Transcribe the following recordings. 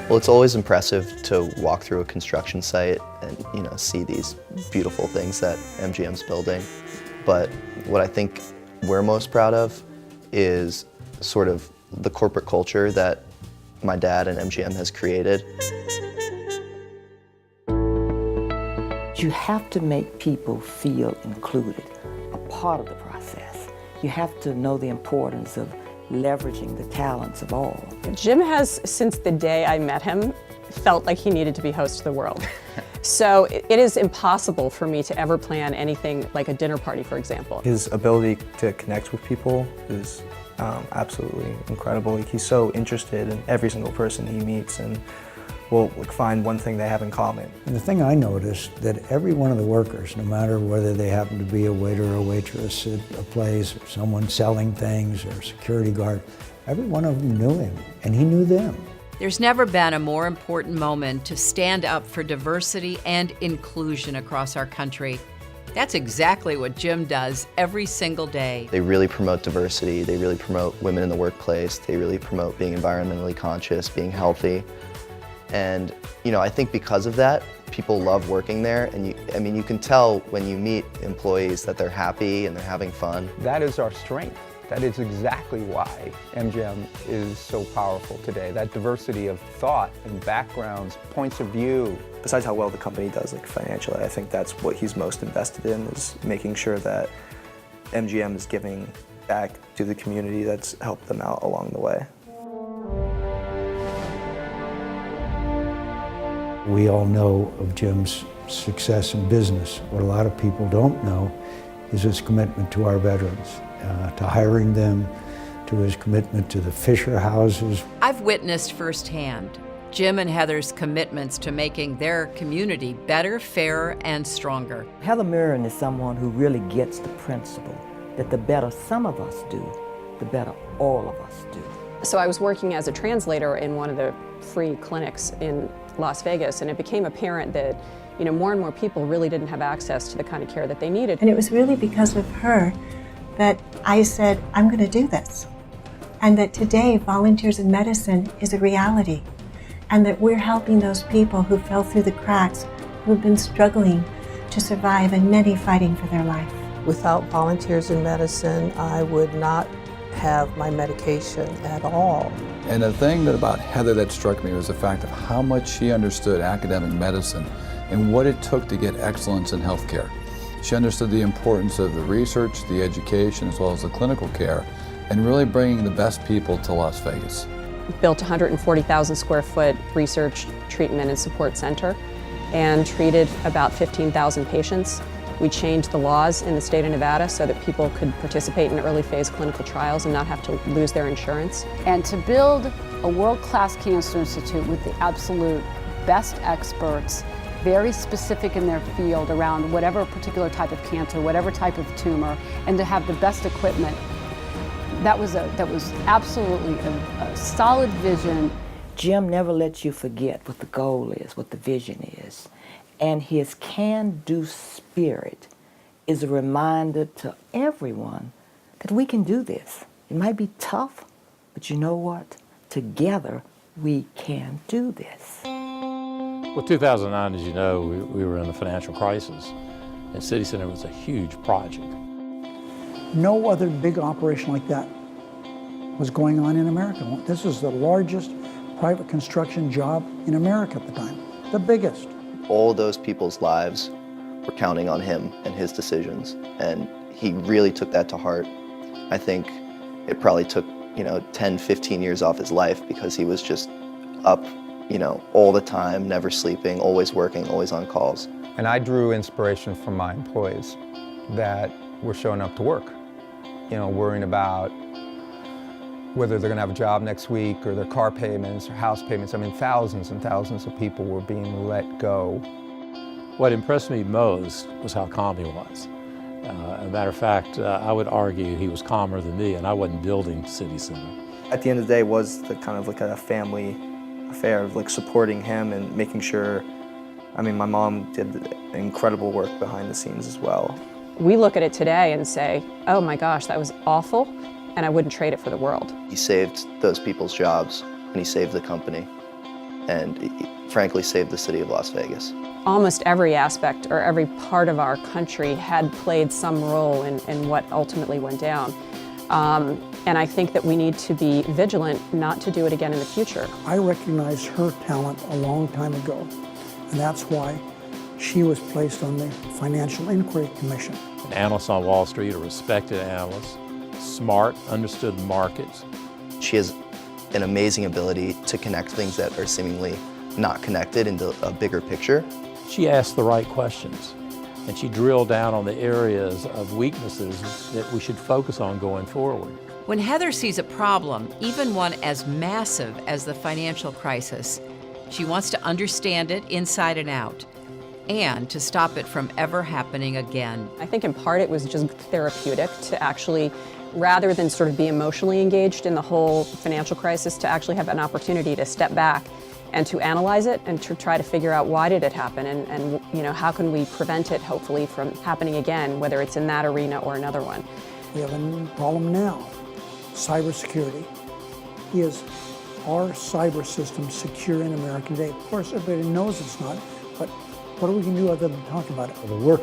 Well, it's always impressive to walk through a construction site and, see these beautiful things that MGM's building. But what I think we're most proud of is sort of the corporate culture that my dad and MGM has created. You have to make people feel included, a part of the process. You have to know the importance of leveraging the talents of all. Jim has, since the day I met him, felt like he needed to be host of the world. So it is impossible for me to ever plan anything like a dinner party, for example. His ability to connect with people is absolutely incredible. He's so interested in every single person he meets and will find one thing they have in common. And the thing I noticed, that every one of the workers, no matter whether they happen to be a waiter or a waitress at a place, or someone selling things, or a security guard, every one of them knew him, and he knew them. There's never been a more important moment to stand up for diversity and inclusion across our country. That's exactly what Jim does every single day. They really promote diversity, they really promote women in the workplace, they really promote being environmentally conscious, being healthy. And I think because of that, people love working there, and you can tell when you meet employees that they're happy and they're having fun. That is our strength. That is exactly why MGM is so powerful today. That diversity of thought and backgrounds, points of view. Besides how well the company does financially, I think that's what he's most invested in, is making sure that MGM is giving back to the community that's helped them out along the way. We all know of Jim's success in business. What a lot of people don't know is his commitment to our veterans, to hiring them, to his commitment to the Fisher houses. I've witnessed firsthand Jim and Heather's commitments to making their community better, fairer, and stronger. Heather Murren is someone who really gets the principle that the better some of us do, the better all of us do. So I was working as a translator in one of the free clinics in Las Vegas, and it became apparent that more and more people really didn't have access to the kind of care that they needed. And it was really because of her that I said, I'm going to do this. And that today, Volunteers in Medicine is a reality. And that we're helping those people who fell through the cracks, who've been struggling to survive, and many fighting for their life. Without Volunteers in Medicine, I would not have my medication at all. And the thing about Heather that struck me was the fact of how much she understood academic medicine and what it took to get excellence in healthcare. She understood the importance of the research, the education, as well as the clinical care, and really bringing the best people to Las Vegas. We built a 140,000 square foot research, treatment, and support center and treated about 15,000 patients. We changed the laws in the state of Nevada so that people could participate in early phase clinical trials and not have to lose their insurance. And to build a world-class cancer institute with the absolute best experts, very specific in their field around whatever particular type of cancer, whatever type of tumor, and to have the best equipment, that was absolutely a solid vision. Jim never lets you forget what the goal is, what the vision is. And his can-do spirit is a reminder to everyone that we can do this. It might be tough, but you know what? Together, we can do this. Well, 2009, as you know, we were in the financial crisis, and City Center was a huge project. No other big operation like that was going on in America. This was the largest private construction job in America at the time, the biggest. All those people's lives were counting on him and his decisions, and he really took that to heart. I think it probably took 10, 15 years off his life because he was just up all the time, never sleeping, always working, always on calls. And I drew inspiration from my employees that were showing up to work, worrying about whether they're going to have a job next week or their car payments or house payments. I mean, thousands and thousands of people were being let go. What impressed me most was how calm he was. As a matter of fact, I would argue he was calmer than me, and I wasn't building City Center. At the end of the day, it was the kind of like a family affair of supporting him and making sure. I mean, my mom did incredible work behind the scenes as well. We look at it today and say, oh my gosh, that was awful, and I wouldn't trade it for the world. He saved those people's jobs, and he saved the company. and frankly saved the city of Las Vegas. Almost every aspect or every part of our country had played some role in what ultimately went down. And I think that we need to be vigilant not to do it again in the future. I recognized her talent a long time ago, and that's why she was placed on the Financial Inquiry Commission. An analyst on Wall Street, a respected analyst, smart, understood markets. She has an amazing ability to connect things that are seemingly not connected into a bigger picture. She asked the right questions, and she drilled down on the areas of weaknesses that we should focus on going forward. When Heather sees a problem, even one as massive as the financial crisis, she wants to understand it inside and out, and to stop it from ever happening again. I think in part it was just therapeutic to actually, rather than sort of be emotionally engaged in the whole financial crisis, to actually have an opportunity to step back and to analyze it and to try to figure out why did it happen and you know, how can we prevent it hopefully from happening again, whether it's in that arena or another one. We have a new problem now, cybersecurity. Is our cyber system secure in America today? Of course, everybody knows it's not, but what do we can do other than talk about it? The work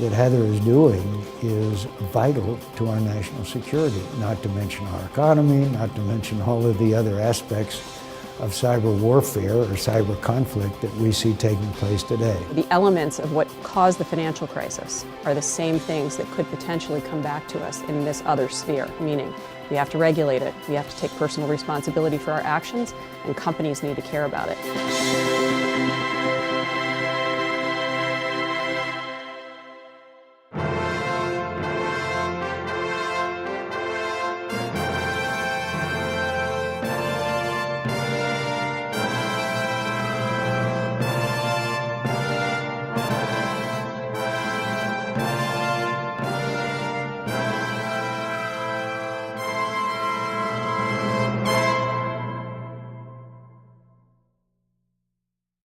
that Heather is doing is vital to our national security, not to mention our economy, not to mention all of the other aspects of cyber warfare or cyber conflict that we see taking place today. The elements of what caused the financial crisis are the same things that could potentially come back to us in this other sphere, meaning we have to regulate it, we have to take personal responsibility for our actions, and companies need to care about it.